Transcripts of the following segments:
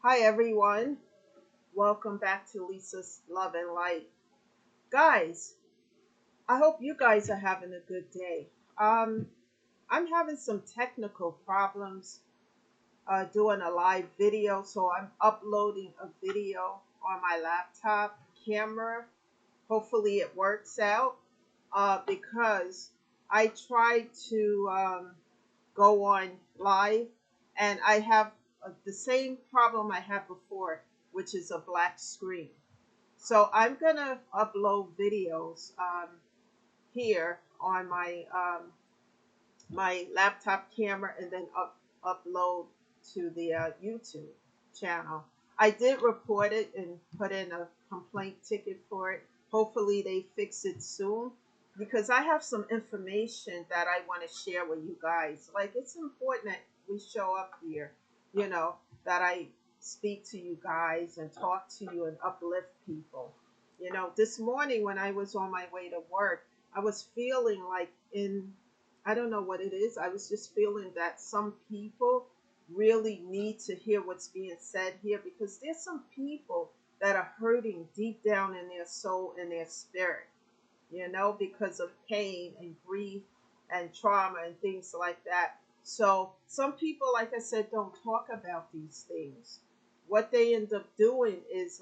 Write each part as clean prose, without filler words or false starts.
Hi everyone, welcome back to Lisa's Love and Light. Guys, I hope you guys are having a good day. Um, I'm having some technical problems doing a live video, so I'm uploading a video on my laptop camera. Hopefully it works out because I tried to go on live, and I have the same problem I had before, which is a black screen. So I'm gonna upload videos here on my laptop camera, and then upload to the YouTube channel. I did report it and put in a complaint ticket for it. Hopefully they fix it soon because I have some information that I want to share with you guys. Like, it's important that we show up here, you know, that I speak to you guys and talk to you and uplift people. This morning when I was on my way to work, I was feeling like I don't know what it is. I was just feeling that some people really need to hear what's being said here because there's some people that are hurting deep down in their soul and their spirit, because of pain and grief and trauma and things like that. So some people, like I said, don't talk about these things. What they end up doing is,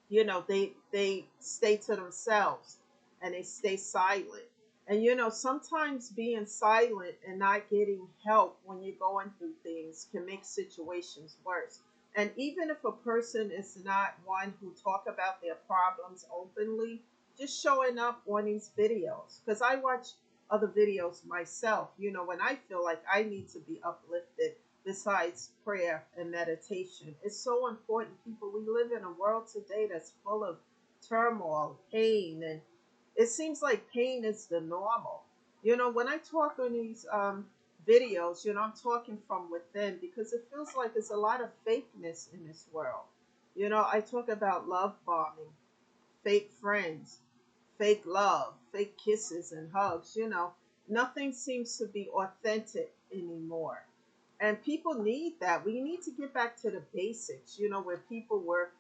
they stay to themselves and they stay silent. And sometimes being silent and not getting help when you're going through things can make situations worse. And even if a person is not one who talk about their problems openly, just showing up on these videos, because I watch other videos myself, when I feel like I need to be uplifted, besides prayer and meditation. It's so important, people. We live in a world today that's full of turmoil, pain, and it seems like pain is the normal. When I talk on these videos, I'm talking from within because it feels like there's a lot of fakeness in this world. I talk about love bombing, fake friends, fake love, fake kisses and hugs. Nothing seems to be authentic anymore. And people need that. We need to get back to the basics, where people were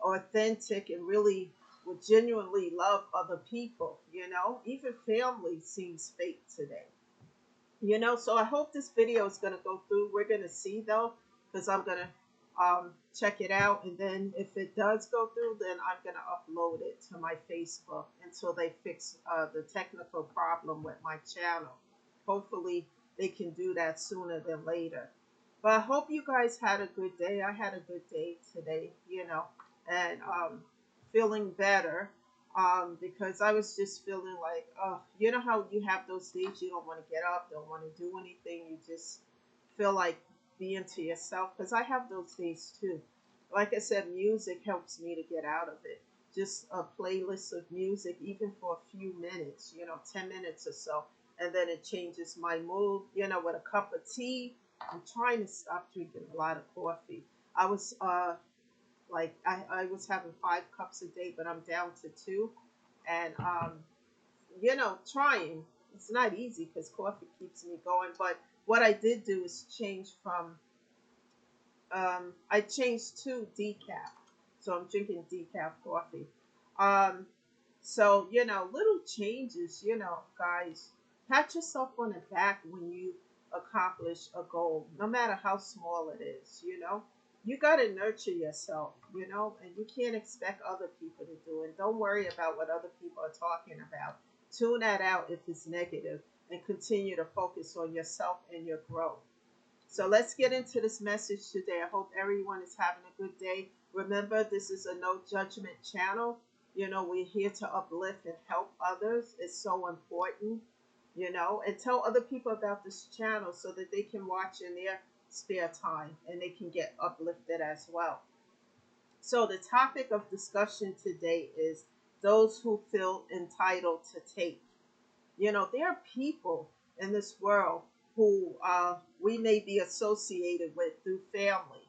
authentic and really would genuinely love other people. Even family seems fake today. So I hope this video is going to go through. We're going to see though, because I'm going to check it out. And then if it does go through, then I'm going to upload it to my Facebook until they fix the technical problem with my channel. Hopefully they can do that sooner than later. But I hope you guys had a good day. I had a good day today, and feeling better because I was just feeling like, oh, you know how you have those days you don't want to get up, don't want to do anything, you just feel like being to yourself. Because I have those days too. Like I said, music helps me to get out of it. Just a playlist of music, even for a few minutes, 10 minutes or so, and then it changes my mood. With a cup of tea. I'm trying to stop drinking a lot of coffee. I was I was having 5 cups a day, but I'm down to two. And trying. It's not easy because coffee keeps me going. But what I did do is change from I changed to decaf. So I'm drinking decaf coffee. Um, so, little changes, guys, pat yourself on the back when you accomplish a goal, no matter how small it is. You got to nurture yourself, and you can't expect other people to do it. Don't worry about what other people are talking about. Tune that out if it's negative and continue to focus on yourself and your growth. So let's get into this message today. I hope everyone is having a good day. Remember, this is a no judgment channel. We're here to uplift and help others. It's so important, and tell other people about this channel so that they can watch in their spare time and they can get uplifted as well. So the topic of discussion today is those who feel entitled to take. There are people in this world who we may be associated with through family,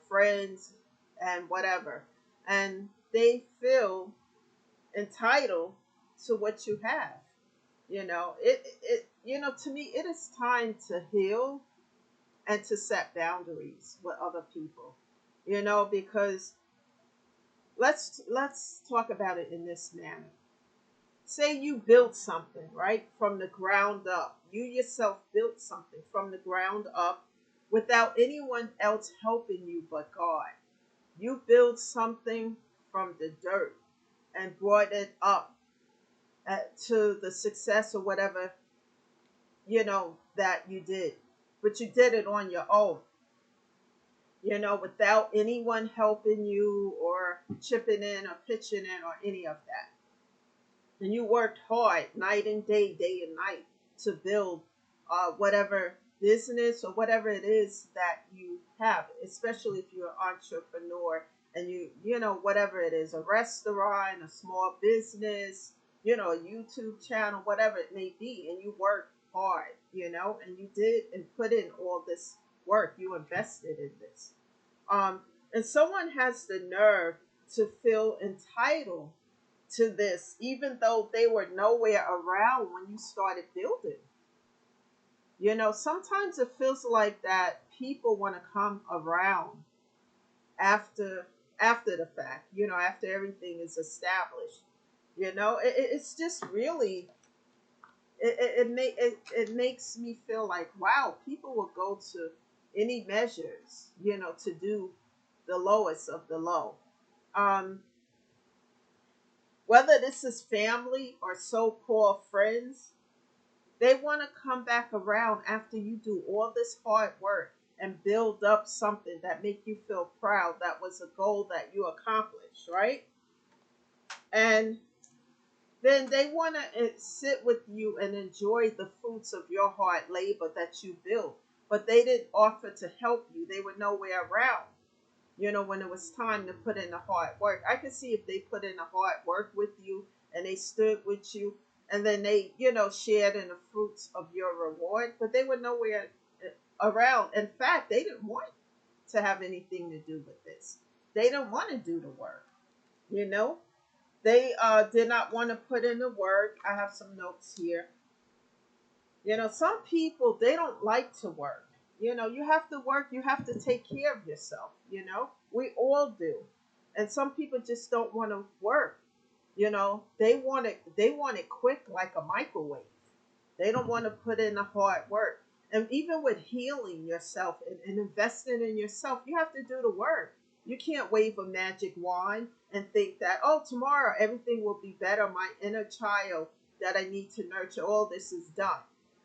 friends and whatever. And they feel entitled to what you have. To me, it is time to heal and to set boundaries with other people. Because let's talk about it in this manner. Say you built something, right, from the ground up. You yourself built something from the ground up without anyone else helping you but God. You built something from the dirt and brought it up to the success or whatever, that you did. But you did it on your own, without anyone helping you or chipping in or pitching in or any of that. And you worked hard night and day and night to build whatever business or whatever it is that you have, especially if you're an entrepreneur and whatever it is, a restaurant, a small business, a YouTube channel, whatever it may be, and you worked hard, and you did and put in all this work, you invested in this. Um, and someone has the nerve to feel entitled to this, even though they were nowhere around when you started building. Sometimes it feels like that people want to come around after after the fact, after everything is established. It's just really it makes me feel like, wow, people will go to any measures, to do the lowest of the low. Um, Whether this is family or so-called friends, they want to come back around after you do all this hard work and build up something that make you feel proud, that was a goal that you accomplished, right? And then they want to sit with you and enjoy the fruits of your hard labor that you built. But they didn't offer to help you. They were nowhere around, when it was time to put in the hard work. I could see if they put in the hard work with you and they stood with you and then they, shared in the fruits of your reward, but they were nowhere around. In fact, they didn't want to have anything to do with this. They didn't want to do the work, you know. They did not want to put in the work. I have some notes here. Some people, they don't like to work. You have to work, you have to take care of yourself, We all do. And some people just don't want to work. They want it quick like a microwave. They don't want to put in the hard work. And even with healing yourself and investing in yourself, you have to do the work. You can't wave a magic wand and think that, oh, tomorrow everything will be better. My inner child that I need to nurture, all this is done.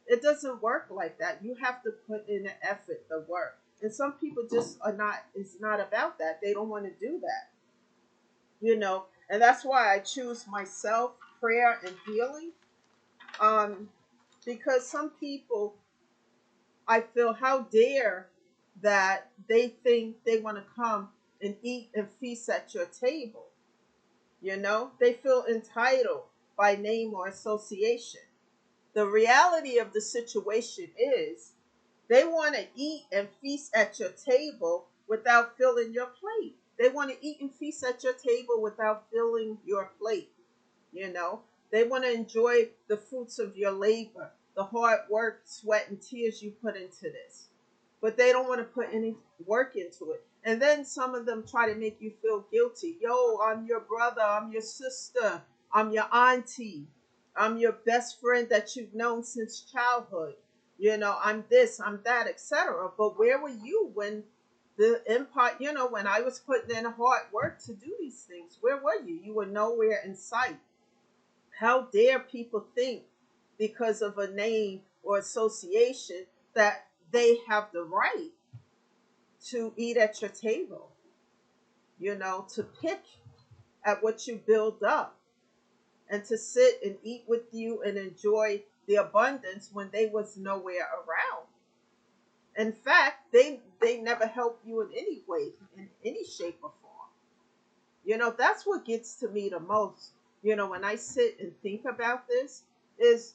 It doesn't work like that. You have to put in the effort, the work. And some people just are not, it's not about that. They don't want to do that, And that's why I choose myself, prayer and healing. Um, because some people, I feel, how dare that they think they want to come and eat and feast at your table. They feel entitled by name or association. The reality of the situation is they want to eat and feast at your table without filling your plate. They want to eat and feast at your table without filling your plate. You know, they want to enjoy the fruits of your labor, the hard work, sweat, and tears you put into this. But they don't want to put any work into it. And then some of them try to make you feel guilty. Yo, I'm your brother, I'm your sister, I'm your auntie, I'm your best friend that you've known since childhood. I'm this, I'm that, etc. But where were you when the empire, when I was putting in hard work to do these things? Where were you? You were nowhere in sight. How dare people think because of a name or association that they have the right to eat at your table, to pick at what you build up and to sit and eat with you and enjoy the abundance when they was nowhere around. In fact, they never help you in any way, in any shape or form. That's what gets to me the most. When I sit and think about this, is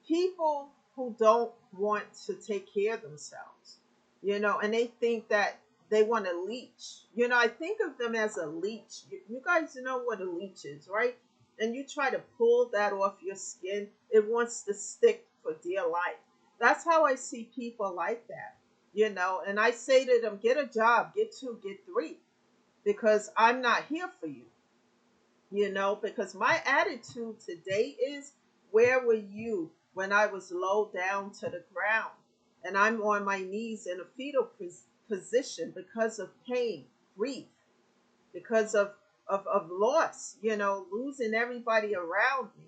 people who don't want to take care of themselves, and they think that they want to leech. I think of them as a leech. You guys know what a leech is, right? And you try to pull that off your skin, it wants to stick for dear life. That's how I see people like that. And I say to them, get a job, get two, get three, because I'm not here for you, because my attitude today is, where were you when I was low down to the ground and I'm on my knees in a fetal position because of pain, grief, because of loss, losing everybody around me.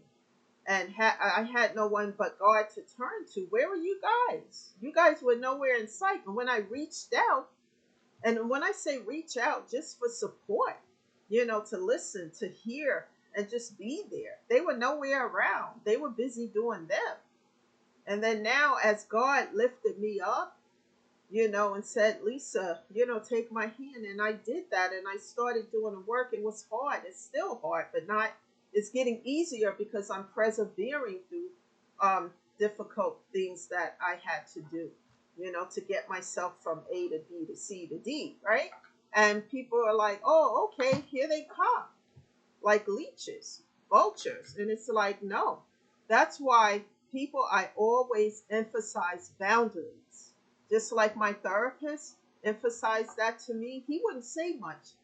And I had no one but God to turn to. Where were you guys? You guys were nowhere in sight. And when I reached out, and when I say reach out, just for support, to listen, to hear, and just be there, they were nowhere around. They were busy doing them. And then now, as God lifted me up, and said, Lisa, take my hand. And I did that, and I started doing the work. It was hard. It's still hard, but not, it's getting easier because I'm persevering through difficult things that I had to do, to get myself from A to B to C to D, right? And people are like, oh, okay, here they come, like leeches, vultures. And it's like, no. That's why I always emphasize boundaries. Just like my therapist emphasized that to me. He wouldn't say much.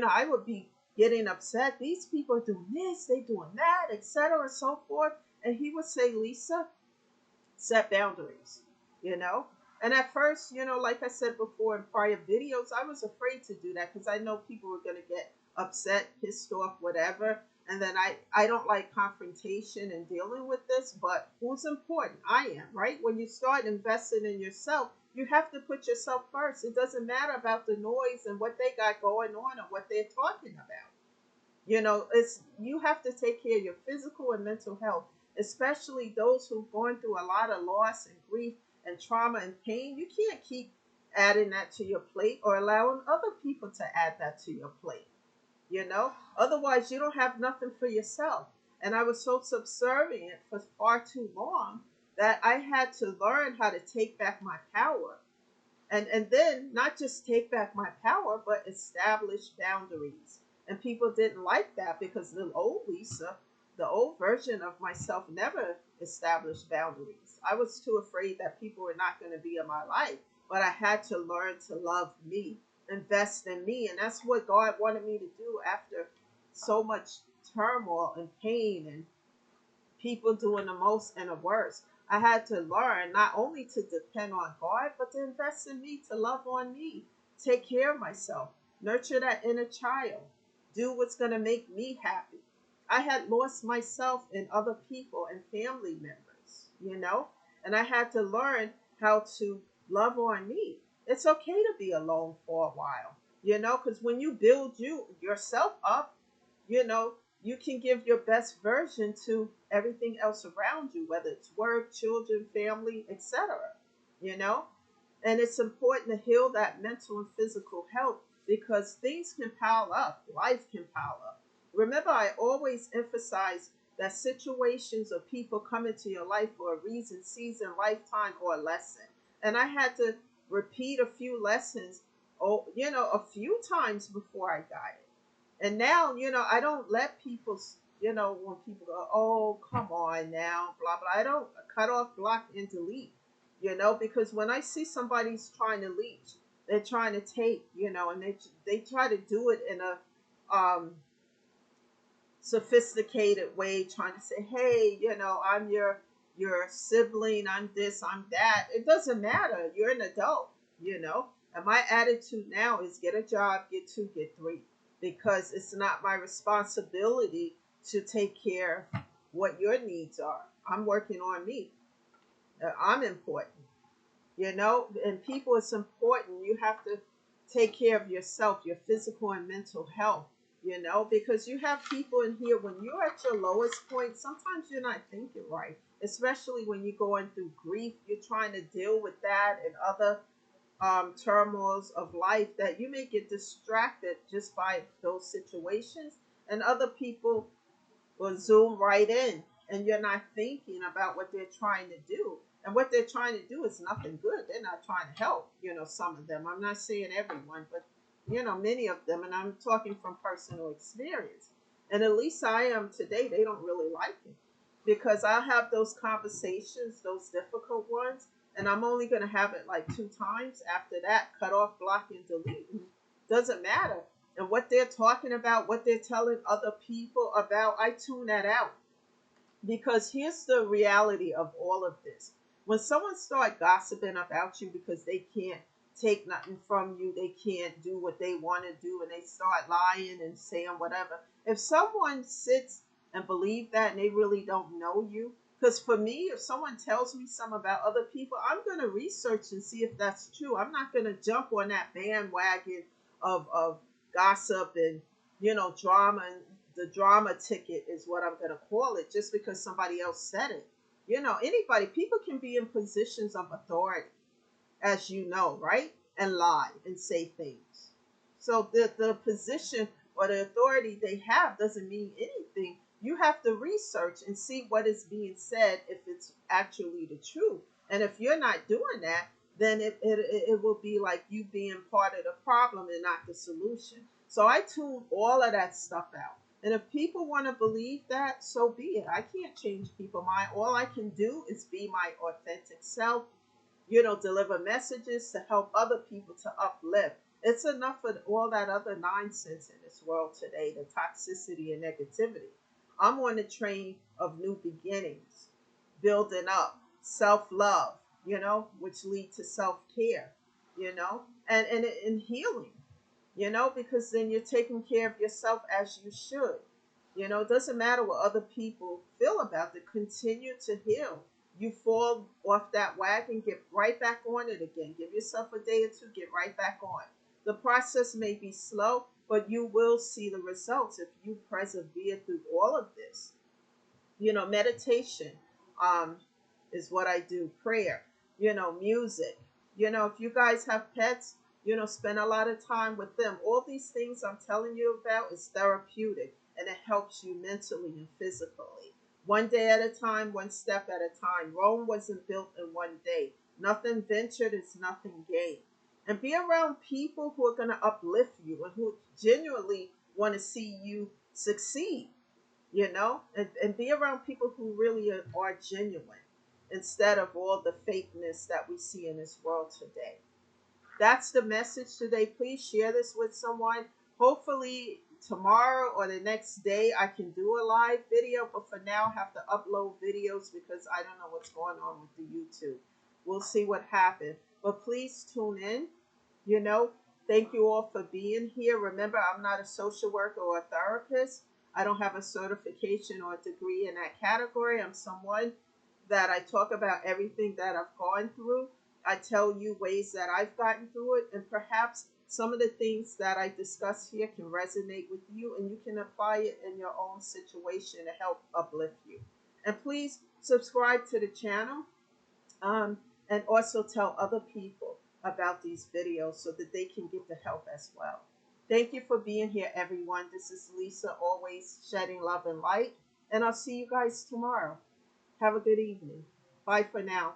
I would be getting upset. These people are doing this, they doing that, etc., and so forth. And he would say, Lisa, set boundaries, you know? And at first, like I said before in prior videos, I was afraid to do that because I know people were going to get upset, pissed off, whatever. And then I don't like confrontation and dealing with this, but who's important? I am, right? When you start investing in yourself, you have to put yourself first. It doesn't matter about the noise and what they got going on or what they're talking about. It's, you have to take care of your physical and mental health, especially those who've gone through a lot of loss and grief and trauma and pain. You can't keep adding that to your plate or allowing other people to add that to your plate. Otherwise you don't have nothing for yourself. And I was so subservient for far too long that I had to learn how to take back my power, and then not just take back my power, but establish boundaries. And people didn't like that because the old Lisa, the old version of myself, never established boundaries. I was too afraid that people were not going to be in my life. But I had to learn to love me, invest in me. And that's what God wanted me to do after so much turmoil and pain and people doing the most and the worst. I had to learn not only to depend on God, but to invest in me, to love on me, take care of myself, nurture that inner child, do what's going to make me happy. I had lost myself in other people and family members, and I had to learn how to love on me. It's okay to be alone for a while, because when you build yourself up, you know, you can give your best version to everything else around you, whether it's work, children, family, etc. You know, and it's important to heal that mental and physical health because things can pile up, life can pile up. Remember, I always emphasize that situations or people come into your life for a reason, season, lifetime, or a lesson. And I had to repeat a few lessons, a few times before I got it. And now, I don't let people, when people go, oh, come on now, blah, blah. I don't cut off, block, and delete, because when I see somebody's trying to leech, they're trying to take, and they try to do it in a sophisticated way, trying to say, hey, I'm your sibling, I'm this, I'm that. It doesn't matter. You're an adult. And my attitude now is get a job, get two, get three, because it's not my responsibility to take care of what your needs are. I'm working on me. I'm important, and people, it's important. You have to take care of yourself, your physical and mental health, because you have people in here when you're at your lowest point, sometimes you're not thinking right, especially when you're going through grief, you're trying to deal with that and other turmoils of life that you may get distracted just by those situations, and other people will zoom right in and you're not thinking about what they're trying to do. And what they're trying to do is nothing good. They're not trying to help, some of them. I'm not saying everyone, but, many of them. And I'm talking from personal experience. And at least I am today, they don't really like it because I have those conversations, those difficult ones. and I'm only going to have it like 2 times. After that, cut off, block, and delete. Doesn't matter. And what they're talking about, what they're telling other people about, I tune that out. Because here's the reality of all of this. When someone start gossiping about you because they can't take nothing from you, they can't do what they want to do, and they start lying and saying whatever. If someone sits and believe that and they really don't know you, because for me, if someone tells me something about other people, I'm going to research and see if that's true. I'm not going to jump on that bandwagon of gossip and drama. And the drama ticket is what I'm going to call it, just because somebody else said it. Anybody, people can be in positions of authority, as you know, right? And lie and say things. So the position or the authority they have doesn't mean anything. You have to research and see what is being said, if it's actually the truth. And if you're not doing that, then it will be like you being part of the problem and not the solution. So I tune all of that stuff out. And if people want to believe that, so be it. I can't change people's mind. All I can do is be my authentic self, deliver messages to help other people, to uplift. It's enough of all that other nonsense in this world today, the toxicity and negativity. I'm on the train of new beginnings, building up, self love, which lead to self care, and healing, because then you're taking care of yourself as you should. It doesn't matter what other people feel about it. Continue to heal. You fall off that wagon, get right back on it again. Give yourself a day or two, get right back on. The process may be slow, but you will see the results if you persevere through all of this. Meditation um, is what I do, prayer, music. If you guys have pets, spend a lot of time with them. All these things I'm telling you about is therapeutic, and it helps you mentally and physically. One day at a time, one step at a time. Rome wasn't built in one day. Nothing ventured is nothing gained. And be around people who are going to uplift you and who genuinely want to see you succeed, and be around people who really are genuine, instead of all the fakeness that we see in this world today. That's the message today. Please share this with someone. Hopefully tomorrow or the next day I can do a live video, but for now I have to upload videos because I don't know what's going on with the YouTube. We'll see what happens. But please tune in. you know Thank you all for being here. Remember, I'm not a social worker or a therapist. I don't have a certification or a degree in that category. I'm someone that I talk about everything that I've gone through. I tell you ways that I've gotten through it, and perhaps some of the things that I discuss here can resonate with you, and you can apply it in your own situation to help uplift you. And please subscribe to the channel, um, and also tell other people about these videos so that they can get the help as well. Thank you for being here, everyone. This is Lisa, always shedding love and light, and I'll see you guys tomorrow. Have a good evening. Bye for now.